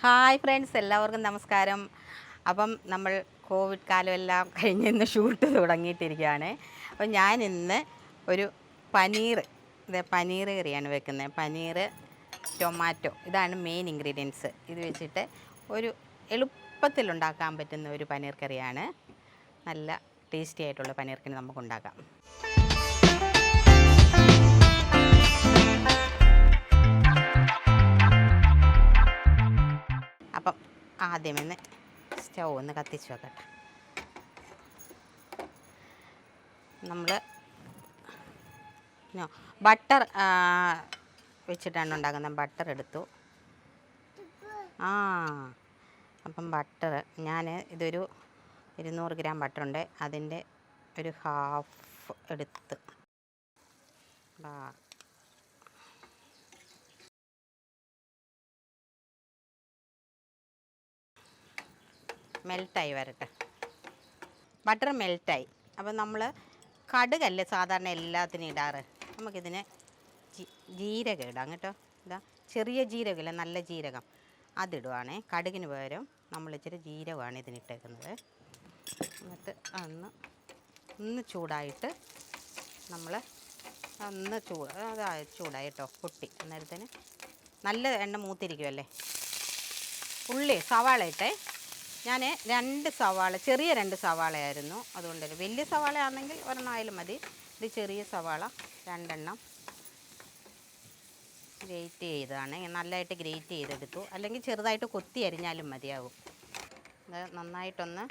Hi friends, എല്ലാവർക്കും നമസ്കാരം. അപ്പം നമ്മൾ കോവിഡ് കാലമെല്ലാം കഴിഞ്ഞ് ഇന്ന് ഷൂട്ട് തുടങ്ങിയിട്ടിരിക്കുകയാണ്. അപ്പം ഞാൻ ഇന്ന് ഒരു പനീർ കറിയാണ് വെക്കുന്നത്. പനീർ ടൊമാറ്റോ ഇതാണ് മെയിൻ ഇൻഗ്രീഡിയൻസ്. ഇത് വെച്ചിട്ട് ഒരു എളുപ്പത്തിലുണ്ടാക്കാൻ പറ്റുന്ന ഒരു പനീർ കറിയാണ്. നല്ല ടേസ്റ്റി ആയിട്ടുള്ള പനീർ കറി നമുക്കുണ്ടാക്കാം. അപ്പം ആദ്യമേ സ്റ്റൗ ഒന്ന് കത്തിച്ച് വെക്കട്ടെ. നമ്മൾ ബട്ടർ വെച്ചിട്ടാണ് ഉണ്ടാക്കുന്നത്. ബട്ടർ എടുത്തു. അപ്പം ബട്ടർ ഇതൊരു 200 ഗ്രാം ബട്ടറുണ്ട്. അതിൻ്റെ ഒരു ഹാഫ് എടുത്ത് മെൽട്ടായി വരട്ടെ. ബട്ടർ മെൽട്ടായി. അപ്പം നമ്മൾ കടുകല്ലേ സാധാരണ എല്ലാത്തിനും ഇടാറ്. നമുക്കിതിന് ജീരകം ഇടാം കേട്ടോ. ഇതാ ചെറിയ ജീരകമില്ല, നല്ല ജീരകം, അതിടുവാണേ. കടുകിന് പകരം നമ്മൾ ഇച്ചിരി ജീരകമാണ് ഇതിനിട്ടേക്കുന്നത്. എന്നിട്ട് ഒന്ന് ചൂടായിട്ട് നമ്മൾ ചൂടായി കേട്ടോ, പൊട്ടി. അന്നേരത്തിന് നല്ല എണ്ണ മൂത്തിരിക്കുമല്ലേ. സവാള ഇട്ടേ. ഞാൻ ചെറിയ 2 സവാളയായിരുന്നു. അതുകൊണ്ട് വലിയ സവാള ആണെങ്കിൽ ഒരെണ്ണമായാലും മതി. ഇത് ചെറിയ സവാള 2 എണ്ണം ഗ്രേറ്റ് ചെയ്തതാണ്. നല്ലതായിട്ട് ഗ്രേറ്റ് ചെയ്തെടുത്തു. അല്ലെങ്കിൽ ചെറുതായിട്ട് കൊത്തി അരിഞ്ഞാലും മതിയാകും. ഇത് നന്നായിട്ടൊന്ന്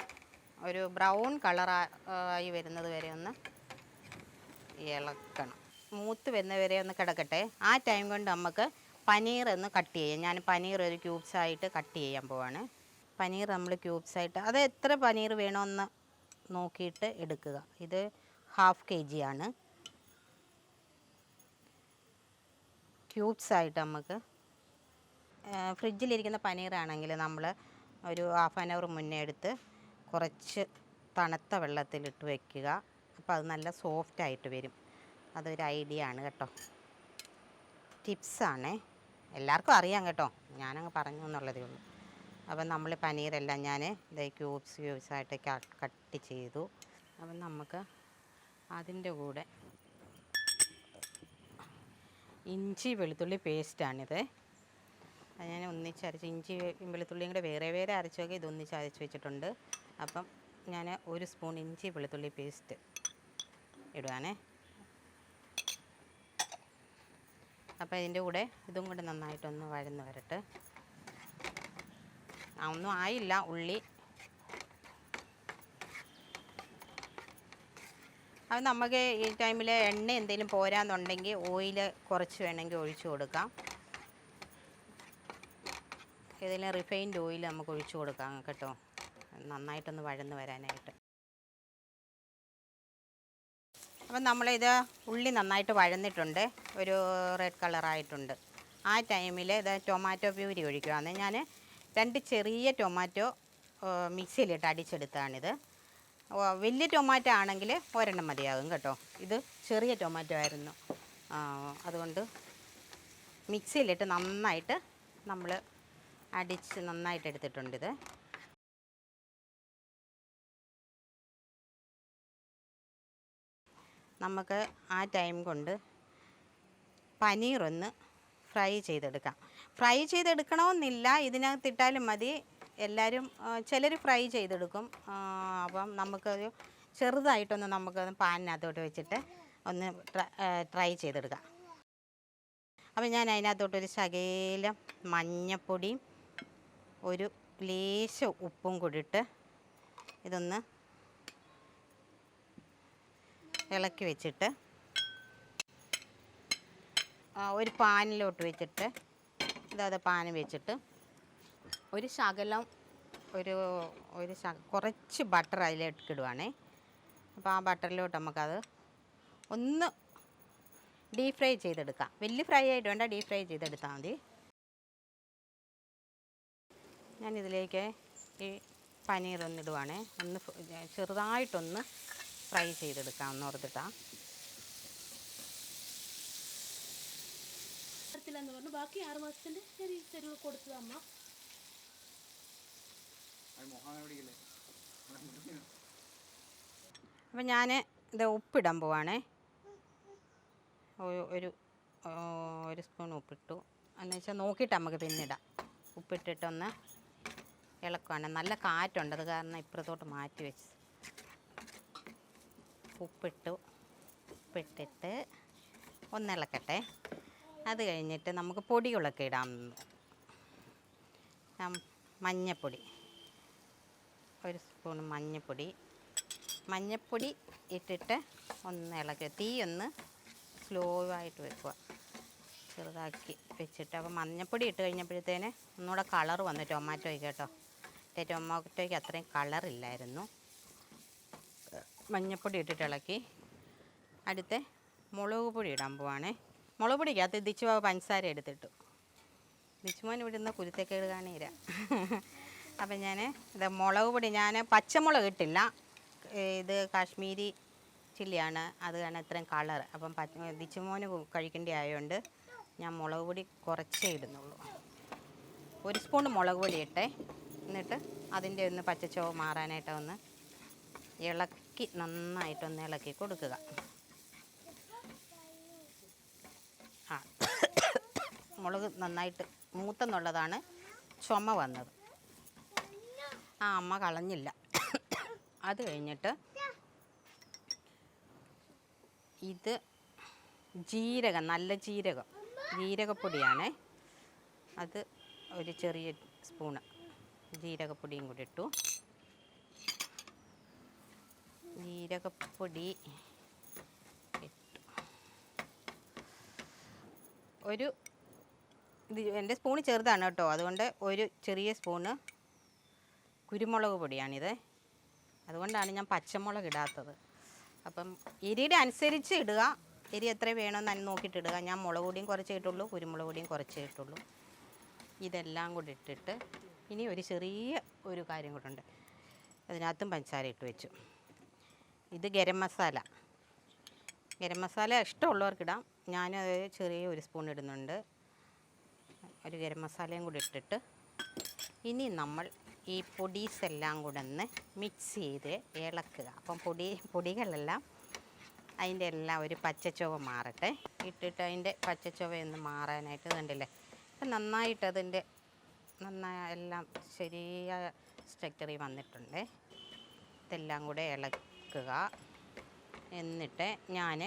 ഒരു ബ്രൗൺ കളറായി വരുന്നത് വരെ ഒന്ന് ഇളക്കണം. മൂത്ത് വരുന്നവരെ ഒന്ന് കിടക്കട്ടെ. ആ ടൈം കൊണ്ട് നമുക്ക് പനീർ ഒന്ന് കട്ട് ചെയ്യാം. ഞാൻ പനീർ ഒരു ക്യൂബ്സായിട്ട് കട്ട് ചെയ്യാൻ പോവാണ്. പനീർ നമ്മൾ ക്യൂബ്സായിട്ട്, അത് എത്ര പനീർ വേണമെന്ന് നോക്കിയിട്ട് എടുക്കുക. ഇത് 1/2 kg ആണ്. ക്യൂബ്സായിട്ട് നമുക്ക് ഫ്രിഡ്ജിലിരിക്കുന്ന പനീറാണെങ്കിൽ നമ്മൾ ഒരു 1/2 hour മുന്നേ എടുത്ത് കുറച്ച് തണുത്ത വെള്ളത്തിലിട്ട് വയ്ക്കുക. അപ്പോൾ അത് നല്ല സോഫ്റ്റായിട്ട് വരും. അതൊരു ഐഡിയ ആണ് കേട്ടോ, ടിപ്സാണേ. എല്ലാവർക്കും അറിയാം കേട്ടോ, ഞാനങ്ങ് പറഞ്ഞു എന്നുള്ളതേ ഉള്ളൂ. അപ്പം നമ്മൾ പനീരെല്ലാം ഞാൻ ഇത് ക്യൂബ്സായിട്ട് കട്ട് ചെയ്തു. അപ്പം നമുക്ക് അതിൻ്റെ കൂടെ ഇഞ്ചി വെളുത്തുള്ളി പേസ്റ്റാണിത്. അത് ഞാൻ ഒന്നിച്ചരച്ച്, ഇഞ്ചി വെളുത്തുള്ളിയും കൂടെ വേറെ വേറെ അരച്ചൊക്കെ ഇതൊന്നിച്ച് അരച്ച് വെച്ചിട്ടുണ്ട്. അപ്പം ഞാൻ 1 സ്പൂൺ ഇഞ്ചി വെളുത്തുള്ളി പേസ്റ്റ് ഇടുവാണേ. അപ്പോൾ ഇതിൻ്റെ കൂടെ ഇതും കൂടെ നന്നായിട്ടൊന്ന് വഴന്ന് വരട്ടെ. ഒന്നും ആയില്ല ഉള്ളി. അത് നമുക്ക് ഈ ടൈമിൽ എണ്ണ എന്തെങ്കിലും പോരാന്നുണ്ടെങ്കിൽ ഓയിൽ കുറച്ച് വേണമെങ്കിൽ ഒഴിച്ചു കൊടുക്കാം. ഏതെങ്കിലും റിഫൈൻഡ് ഓയിൽ നമുക്ക് ഒഴിച്ചു കൊടുക്കാം കേട്ടോ, നന്നായിട്ടൊന്ന് വഴന്ന് വരാനായിട്ട്. അപ്പം നമ്മളിത് ഉള്ളി നന്നായിട്ട് വഴന്നിട്ടുണ്ട്, ഒരു റെഡ് കളറായിട്ടുണ്ട്. ആ ടൈമിൽ ഇത് ടൊമാറ്റോ പ്യൂരി ഒഴിക്കുകയാണ്. ഞാൻ 2 ചെറിയ ടൊമാറ്റോ മിക്സിയിലിട്ട് അടിച്ചെടുത്താണിത്. വലിയ ടൊമാറ്റോ ആണെങ്കിൽ 1 എണ്ണം മതിയാകും കേട്ടോ. ഇത് ചെറിയ ടൊമാറ്റോ ആയിരുന്നു. അതുകൊണ്ട് മിക്സിയിലിട്ട് നന്നായിട്ട് നമ്മൾ അടിച്ച് നന്നായിട്ട് എടുത്തിട്ടുണ്ട്. ഇത് നമുക്ക് ആ ടൈം കൊണ്ട് പനീറൊന്ന് ഫ്രൈ ചെയ്തെടുക്കണമെന്നില്ല, ഇതിനകത്തിട്ടാലും മതി. എല്ലാവരും ചിലർ ഫ്രൈ ചെയ്തെടുക്കും. അപ്പം നമുക്കൊരു ചെറുതായിട്ടൊന്ന് നമുക്കത് പാനിനകത്തോട്ട് വെച്ചിട്ട് ഒന്ന് ട്രൈ ചെയ്തെടുക്കാം. അപ്പം ഞാൻ അതിനകത്തോട്ടൊരു ശകലം മഞ്ഞപ്പൊടിയും ഒരു ലേശം ഉപ്പും കൂടിയിട്ട് ഇതൊന്ന് ഇളക്കി വെച്ചിട്ട് ഒരു പാനിലോട്ട് വെച്ചിട്ട് പാന് വെച്ചിട്ട് ഒരു ശകലം കുറച്ച് ബട്ടർ അതിലേക്ക് ഇടുവാണേ. അപ്പോൾ ആ ബട്ടറിലോട്ട് നമുക്കത് ഒന്ന് ഡീപ് ഫ്രൈ ചെയ്തെടുക്കാം. വലിയ ഫ്രൈ ആയിട്ട് വേണ്ട, ഡീപ് ഫ്രൈ ചെയ്തെടുത്താൽ മതി. ഞാനിതിലേക്ക് ഈ പനീർ ഒന്നിടുവാണേ. ഒന്ന് ചെറുതായിട്ടൊന്ന് ഫ്രൈ ചെയ്തെടുക്കാം എന്നോർത്തിട്ടാ. ബാക്കി 6 മാസത്തിൻ്റെ ചെറിയ കൊടുത്തത് അമ്മ. അപ്പം ഞാൻ ഇത് ഉപ്പിടാൻ പോവാണേ. ഒരു ഒരു സ്പൂൺ ഉപ്പിട്ടു. എന്ന് വെച്ചാൽ നോക്കിയിട്ട് നമുക്ക് പിന്നിടാം. ഉപ്പിട്ടിട്ടൊന്ന് ഇളക്കുവാണ്. നല്ല കാറ്റുണ്ട്, അത് കാരണം ഇപ്പുറത്തോട്ട് മാറ്റി വെച്ച്. ഉപ്പിട്ടിട്ട് ഒന്ന് ഇളക്കട്ടെ. അത് കഴിഞ്ഞിട്ട് നമുക്ക് പൊടികളൊക്കെ ഇടാം. മഞ്ഞൾപ്പൊടി, ഒരു സ്പൂൺ മഞ്ഞൾപ്പൊടി ഇട്ടിട്ട് ഒന്ന് ഇളക്കുക. തീ ഒന്ന് സ്ലോ ആയിട്ട് വെക്കുക, ചെറുതാക്കി വെച്ചിട്ട്. അപ്പോൾ മഞ്ഞൾപ്പൊടി ഇട്ട് കഴിഞ്ഞപ്പോഴത്തേന് ഒന്നുകൂടെ കളർ വന്നു ടൊമാറ്റോയ്ക്ക് കേട്ടോ. ടൊമാറ്റോയ്ക്ക് അത്രയും കളറില്ലായിരുന്നു. മഞ്ഞൾപ്പൊടി ഇട്ടിട്ട് ഇളക്കി. അടുത്ത് മുളക് പൊടി ഇടാൻ പോവാണേ. മുളക് പൊടിക്കകത്ത് ദിച്ചു പഞ്ചസാര എടുത്തിട്ടു. ദിച്ചുമോൻ ഇവിടുന്ന് കുരുത്തക്കേട് കാണില്ല. അപ്പം ഞാൻ ഇത് മുളക് പൊടി, ഞാൻ പച്ചമുളക് ഇട്ടില്ല. ഇത് കാശ്മീരി ചില്ലിയാണ്, അത് കാരണം ഇത്രയും കളർ. അപ്പം ദിച്ചുമോന് കഴിക്കേണ്ടി ആയതുകൊണ്ട് ഞാൻ മുളക് പൊടി കുറച്ചേ ഇടുന്നുള്ളൂ. ഒരു സ്പൂൺ മുളക് പൊടി ഇട്ടേ. എന്നിട്ട് അതിൻ്റെ ഒന്ന് പച്ചച്ചോവ് മാറാനായിട്ട് ഒന്ന് ഇളക്കി, നന്നായിട്ടൊന്ന് ഇളക്കി കൊടുക്കുക. മുളക് നന്നായിട്ട് മൂത്തെന്നുള്ളതാണ് ചുമ വന്നത്. അമ്മ കളഞ്ഞില്ല. അത് കഴിഞ്ഞിട്ട് ഇത് ജീരകം, നല്ല ജീരകപ്പൊടിയാണേ. അത് ഒരു ചെറിയ സ്പൂണ് ജീരകപ്പൊടിയും കൂടി ഇട്ടു. ജീരകപ്പൊടി ഇട്ടു. എൻ്റെ സ്പൂണ് ചെറുതാണ് കേട്ടോ, അതുകൊണ്ട് ഒരു ചെറിയ സ്പൂണ് കുരുമുളക് പൊടിയാണിത്. അതുകൊണ്ടാണ് ഞാൻ പച്ചമുളക് ഇടാത്തത്. അപ്പം എരിയുടെ അനുസരിച്ച് ഇടുക, എരി എത്ര വേണമെന്ന് നോക്കിയിട്ട് ഇടുക. ഞാൻ മുളക് പൊടിയും കുറച്ചേ ഇട്ടുള്ളൂ, കുരുമുളക് പൊടിയും കുറച്ചേ ഇട്ടുള്ളൂ. ഇതെല്ലാം കൂടി ഇട്ടിട്ട് ഇനി ഒരു ചെറിയ ഒരു കാര്യം കൂടെ ഉണ്ട്. അതിനകത്തും പഞ്ചസാര ഇട്ട് വെച്ചു. ഇത് ഗരം മസാല ഇഷ്ടമുള്ളവർക്കിടാം. ഞാനത് ചെറിയ ഒരു സ്പൂൺ ഇടുന്നുണ്ട്. ഒരു ഗരം മസാലയും കൂടി ഇട്ടിട്ട് ഇനി നമ്മൾ ഈ പൊടീസ് എല്ലാം കൂടെ ഒന്ന് മിക്സ് ചെയ്ത് ഇളക്കുക. അപ്പം പൊടികളെല്ലാം അതിൻ്റെ എല്ലാം ഒരു പച്ചച്ചുവ മാറട്ടെ. ഇട്ടിട്ട് അതിൻ്റെ പച്ചച്ചുവയൊന്ന് മാറാനായിട്ട് കണ്ടില്ലേ. അപ്പം നന്നായിട്ട് അതിൻ്റെ എല്ലാം ശരിയായ സ്ട്രക്ചറിൽ വന്നിട്ടുണ്ട്. ഇതെല്ലാം കൂടെ ഇളക്കുക. എന്നിട്ട് ഞാൻ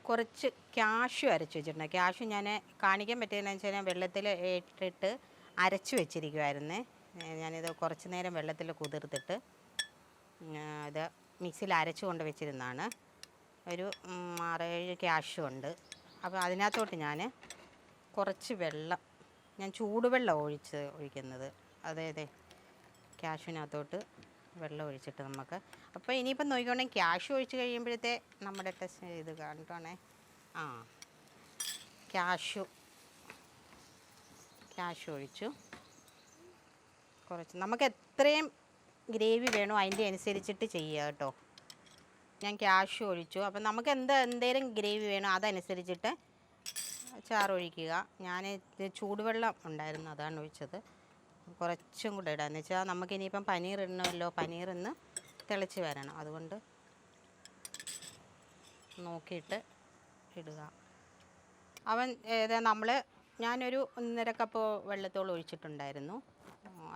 കുറച്ച് ക്യാഷ്യൂ അരച്ച് വെച്ചിട്ടുണ്ട്. ക്യാഷ്യൂ ഞാൻ കാണിക്കാൻ പറ്റിയതെന്ന് വെച്ചാൽ ഞാൻ വെള്ളത്തിൽ ഇട്ടിട്ട് അരച്ച് വെച്ചിരിക്കുമായിരുന്നു. ഞാനിത് കുറച്ച് നേരം വെള്ളത്തിൽ കുതിർത്തിട്ട് ഇത് മിക്സിയിൽ അരച്ച് കൊണ്ട് വെച്ചിരുന്നതാണ്. ഒരു 6-7 ക്യാഷ്യൂ ഉണ്ട്. അപ്പോൾ അതിനകത്തോട്ട് ഞാൻ കുറച്ച് വെള്ളം, ഞാൻ ചൂടുവെള്ളം ഒഴിക്കുന്നത്. അതെ ക്യാഷ്യൂവിനകത്തോട്ട് വെള്ളം ഒഴിച്ചിട്ട് നമുക്ക്. അപ്പോൾ ഇനിയിപ്പം നോക്കിക്കോണെങ്കിൽ ക്യാഷ്യൂ ഒഴിച്ച് കഴിയുമ്പോഴത്തെ നമ്മുടെ ടെസ്റ്റ് ഇത് കണ്ടിട്ടാണേ. ക്യാഷ്യൂ ഒഴിച്ചു. കുറച്ച് നമുക്ക് എത്രയും ഗ്രേവി വേണോ അതിൻ്റെ അനുസരിച്ചിട്ട് ചെയ്യുക കേട്ടോ. ഞാൻ ക്യാഷ്യൂ ഒഴിച്ചു. അപ്പം നമുക്ക് എന്തേലും ഗ്രേവി വേണോ അതനുസരിച്ചിട്ട് ചാറൊഴിക്കുക. ഞാൻ ചൂടുവെള്ളം ഉണ്ടായിരുന്നു, അതാണ് ഒഴിച്ചത്. കുറച്ചും കൂടെ ഇടാന്ന് വെച്ചാൽ നമുക്കിനിയിപ്പം പനീർ ഇടണമല്ലോ, പനീർ ഇന്ന് തിളച്ച് വരണം. അതുകൊണ്ട് നോക്കിയിട്ട് ഇടുക. ഞാനൊരു 1.5 കപ്പ് വെള്ളത്തോളം ഒഴിച്ചിട്ടുണ്ടായിരുന്നു.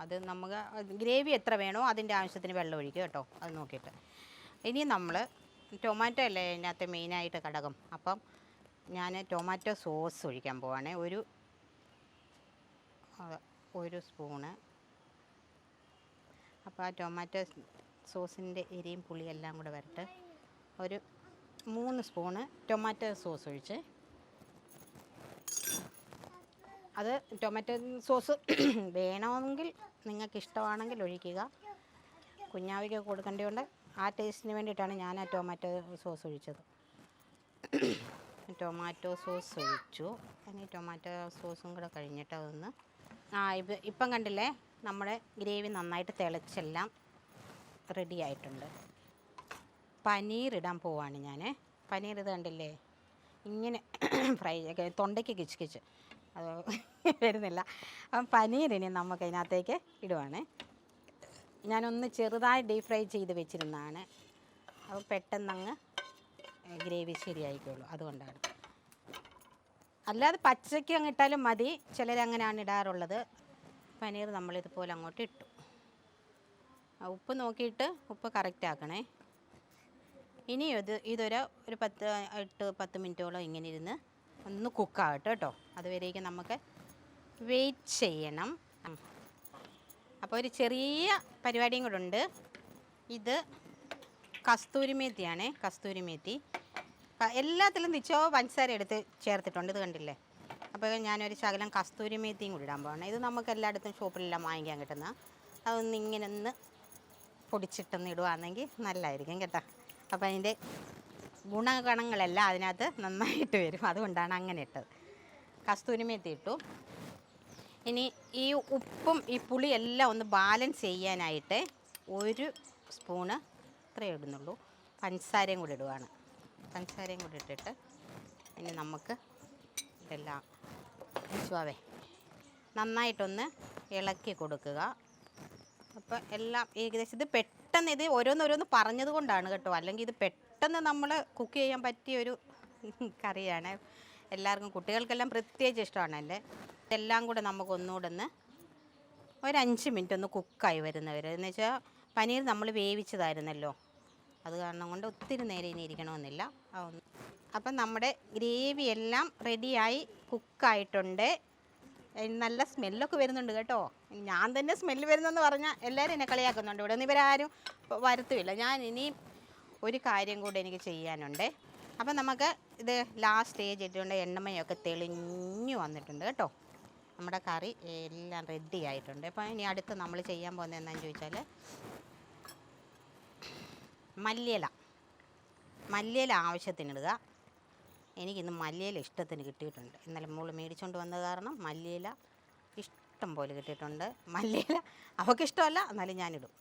അത് നമുക്ക് ഗ്രേവി എത്ര വേണോ അതിൻ്റെ ആവശ്യത്തിന് വെള്ളം ഒഴിക്കുക കേട്ടോ, അത് നോക്കിയിട്ട്. ഇനി നമ്മൾ ടൊമാറ്റോ അല്ലേ ഇതിനകത്ത് മെയിനായിട്ട് ഘടകം. അപ്പം ഞാൻ ടൊമാറ്റോ സോസ് ഒഴിക്കാൻ പോവാണേ. ഒരു സ്പൂണ്. അപ്പോൾ ആ ടൊമാറ്റോ സോസിൻ്റെ എരിയും പുളിയെല്ലാം കൂടെ വരട്ടെ. ഒരു 3 സ്പൂണ് ടൊമാറ്റോ സോസ് ഒഴിച്ച്. അത് ടൊമാറ്റോ സോസ് വേണമെങ്കിൽ നിങ്ങൾക്ക് ഇഷ്ടമാണെങ്കിൽ ഒഴിക്കുക. കുഞ്ഞാവിക്ക് കൊടുക്കേണ്ടതുകൊണ്ട് ആ ടേസ്റ്റിന് വേണ്ടിയിട്ടാണ് ഞാൻ ആ ടൊമാറ്റോ സോസ് ഒഴിച്ചത്. ടൊമാറ്റോ സോസ് ഒഴിച്ചു. ഇനി ടൊമാറ്റോ സോസും കൂടെ കഴിഞ്ഞിട്ട് അതൊന്ന് ഇപ്പം കണ്ടില്ലേ, നമ്മുടെ ഗ്രേവി നന്നായിട്ട് തിളച്ചെല്ലാം റെഡി ആയിട്ടുണ്ട്. പനീർ ഇടാൻ പോവാണ് ഞാൻ. പനീർ ഇത് കണ്ടില്ലേ, ഇങ്ങനെ ഫ്രൈ തൊണ്ടയ്ക്ക് കിച്ച് അത് വരുന്നില്ല. അപ്പം പനീറിനെ നമുക്ക് അതിനകത്തേക്ക് ഇടുവാണ്. ഞാനൊന്ന് ചെറുതായി ഡീപ് ഫ്രൈ ചെയ്ത് വെച്ചിരുന്നതാണ്. അപ്പോൾ പെട്ടെന്നങ്ങ് ഗ്രേവി ശരിയായിക്കോളൂ, അതുകൊണ്ടാണ്. അല്ലാതെ പച്ചയ്ക്ക് അങ്ങ് ഇട്ടാലും മതി, ചിലരങ്ങനെയാണ് ഇടാറുള്ളത്. പനീർ നമ്മളിതുപോലെ അങ്ങോട്ട് ഇട്ടു. ഉപ്പ് നോക്കിയിട്ട് ഉപ്പ് കറക്റ്റ് ആക്കണേ. ഇനി ഇതൊരു 10 മിനിറ്റോളം ഇങ്ങനെ ഇരുന്ന് ഒന്ന് കുക്കാകട്ടെ കേട്ടോ. അതുവരേക്കും നമുക്ക് വെയിറ്റ് ചെയ്യണം. അപ്പോൾ ഒരു ചെറിയ പരിപാടിയും കൂടെ ഉണ്ട്. ഇത് കസ്തൂരി മേത്തിയാണേ, കസ്തൂരി മേത്തി. എല്ലാത്തിലും നിച്ചോ പഞ്ചസാര എടുത്ത് ചേർത്തിട്ടുണ്ട്, ഇത് കണ്ടില്ലേ. അപ്പോൾ ഞാനൊരു ശകലം കസ്തൂരി മേത്തിയും കൂടി ഇടാൻ പോകണം. ഇത് നമുക്ക് എല്ലായിടത്തും ഷോപ്പിലെല്ലാം വാങ്ങിക്കാൻ കിട്ടുന്ന. അതൊന്ന് ഇങ്ങനെ ഒന്ന് പൊടിച്ചിട്ടൊന്ന് ഇടുകയാണെങ്കിൽ നല്ലതായിരിക്കും കേട്ടോ. അപ്പോൾ അതിൻ്റെ ഗുണഗണങ്ങളെല്ലാം അതിനകത്ത് നന്നായിട്ട് വരും, അതുകൊണ്ടാണ് അങ്ങനെ ഇട്ടത്. കസ്തൂരി മേത്തി ഇട്ടു. ഇനി ഈ ഉപ്പും ഈ പുളി എല്ലാം ഒന്ന് ബാലൻസ് ചെയ്യാനായിട്ട് 1 സ്പൂണ് ഇത്രയേ ഇടുന്നുള്ളൂ പഞ്ചസാരയും കൂടി ഇടുവാണ്. പഞ്ചസാരയും കൂടി ഇട്ടിട്ട് ഇനി നമുക്ക് ഇതെല്ലാം വിശ്വാവേ നന്നായിട്ടൊന്ന് ഇളക്കി കൊടുക്കുക. അപ്പോൾ എല്ലാം ഏകദേശം ഇത് പെട്ടെന്ന് ഇത് ഓരോന്നോരോന്ന് പറഞ്ഞത് കൊണ്ടാണ് കേട്ടോ, അല്ലെങ്കിൽ ഇത് പെട്ടെന്ന് നമ്മൾ കുക്ക് ചെയ്യാൻ പറ്റിയൊരു കറിയാണ്. എല്ലാവർക്കും കുട്ടികൾക്കെല്ലാം പ്രത്യേകിച്ച് ഇഷ്ടമാണ്. ഇതെല്ലാം കൂടെ നമുക്ക് ഒന്നുകൂടെ ഒന്ന് ഒരു 5 മിനിറ്റ് ഒന്ന് കുക്കായി വരുന്നവർ. എന്ന് വെച്ചാൽ പനീർ നമ്മൾ വേവിച്ചതായിരുന്നല്ലോ, അത് കാരണം കൊണ്ട് ഒത്തിരി നേരം ഇനി ഇരിക്കണമെന്നില്ല. അപ്പം നമ്മുടെ ഗ്രേവി എല്ലാം റെഡിയായി കുക്കായിട്ടുണ്ട്. നല്ല സ്മെല്ലൊക്കെ വരുന്നുണ്ട് കേട്ടോ. ഞാൻ തന്നെ സ്മെല്ല് വരുന്നെന്ന് പറഞ്ഞാൽ എല്ലാവരും എന്നെ കളിയാക്കുന്നുണ്ട്. ഇവിടെ നിന്ന് ഇവരാരും വരുത്തുമില്ല. ഞാൻ ഇനിയും ഒരു കാര്യം കൂടെ എനിക്ക് ചെയ്യാനുണ്ട്. അപ്പം നമുക്ക് ഇത് ലാസ്റ്റ് സ്റ്റേജ് ഇട്ടുകൊണ്ട് എണ്ണമയൊക്കെ തെളിഞ്ഞു വന്നിട്ടുണ്ട് കേട്ടോ. നമ്മുടെ കറി എല്ലാം റെഡി ആയിട്ടുണ്ട്. അപ്പോൾ ഇനി അടുത്ത് നമ്മൾ ചെയ്യാൻ പോകുന്നത് എന്താണെന്ന് ചോദിച്ചാൽ മല്ലിയില ആവശ്യത്തിനിടുക. എനിക്കിന്ന് മല്ലിയില ഇഷ്ടത്തിന് കിട്ടിയിട്ടുണ്ട്. ഇന്നലെ മോള് മേടിച്ചുകൊണ്ട് വന്നത് കാരണം മല്ലിയില ഇഷ്ടം പോലെ കിട്ടിയിട്ടുണ്ട്. മല്ലിയില അവൾക്കിഷ്ടമല്ല, എന്നാലും ഞാനിടും.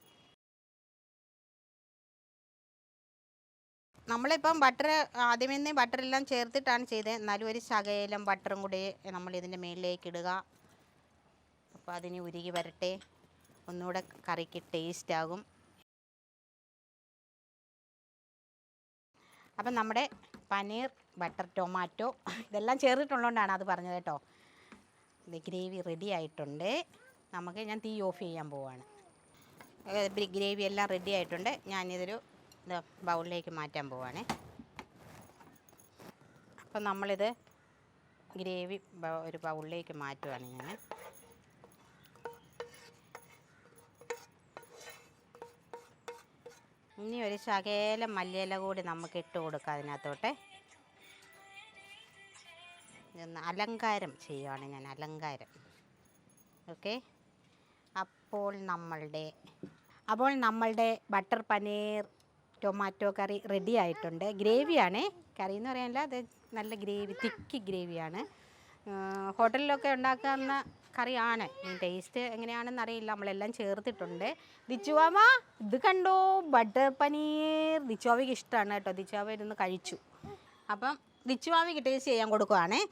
നമ്മളിപ്പം ബട്ടർ ആദ്യമേ തന്നെ ബട്ടറെല്ലാം ചേർത്തിട്ടാണ് ചെയ്തത്, എന്നാലും ഒരു ശകലം ബട്ടറും കൂടി നമ്മളിതിൻ്റെ മേളിലേക്ക് ഇടുക. അപ്പോൾ അതിന് ഉരുകി വരട്ടെ, ഒന്നുകൂടെ കറിക്ക് ടേസ്റ്റ് ആകും. അപ്പം നമ്മുടെ പനീർ ബട്ടർ ടൊമാറ്റോ ഇതെല്ലാം ചേർത്തിട്ടുള്ളതുകൊണ്ടാണ് അത് പറഞ്ഞത് കേട്ടോ. ഇത് ഗ്രേവി റെഡി ആയിട്ടുണ്ട്. ഞാൻ തീ ഓഫ് ചെയ്യാൻ പോവുകയാണ്. ഗ്രേവി എല്ലാം റെഡി ആയിട്ടുണ്ട്. ഞാനിതൊരു ബൗളിലേക്ക് മാറ്റാൻ പോവുകയാണ്. അപ്പം നമ്മളിത് ഗ്രേവി ഒരു ബൗളിലേക്ക് മാറ്റുകയാണ് ഞാൻ. ഇനി ഒരു ശകലം മല്ലിയില കൂടി നമുക്ക് ഇട്ട് കൊടുക്കാം അതിനകത്തോട്ടെ. ഇതൊന്ന് അലങ്കാരം ചെയ്യുകയാണ് ഞാൻ, അലങ്കാരം. ഓക്കെ. അപ്പോൾ നമ്മളുടെ ബട്ടർ പനീർ ടൊമാറ്റോ കറി റെഡി ആയിട്ടുണ്ട്. ഗ്രേവിയാണ്, കറി എന്ന് പറയാനില്ല, അത് നല്ല ഗ്രേവി, തിക്ക് ഗ്രേവിയാണ്. ഹോട്ടലിലൊക്കെ ഉണ്ടാക്കുന്ന കറിയാണ്. ടേസ്റ്റ് എങ്ങനെയാണെന്ന് അറിയില്ല, നമ്മളെല്ലാം ചേർത്തിട്ടുണ്ട്. ദിച്ചുവാമ ഇത് കണ്ടോ, ബട്ടർ പനീർ ദിച്ചുവാവയ്ക്ക് ഇഷ്ടമാണ് കേട്ടോ. ദിച്ചുവാവ ഇരുന്ന് കഴിച്ചു. അപ്പം ദിച്ചുവാവയ്ക്ക് ടേസ്റ്റ് ചെയ്യാൻ കൊടുക്കുവാണേ.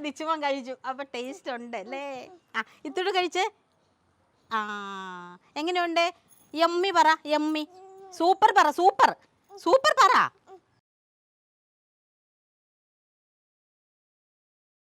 ദിച്ചുവാൻ കഴിച്ചു, അപ്പം ടേസ്റ്റ് ഉണ്ട് അല്ലേ. ഇത്തോട് കഴിച്ച് എങ്ങനെയുണ്ട്? യമ്മി പറ, യമ്മി. സൂപ്പർ പറ, സൂപ്പർ പറ.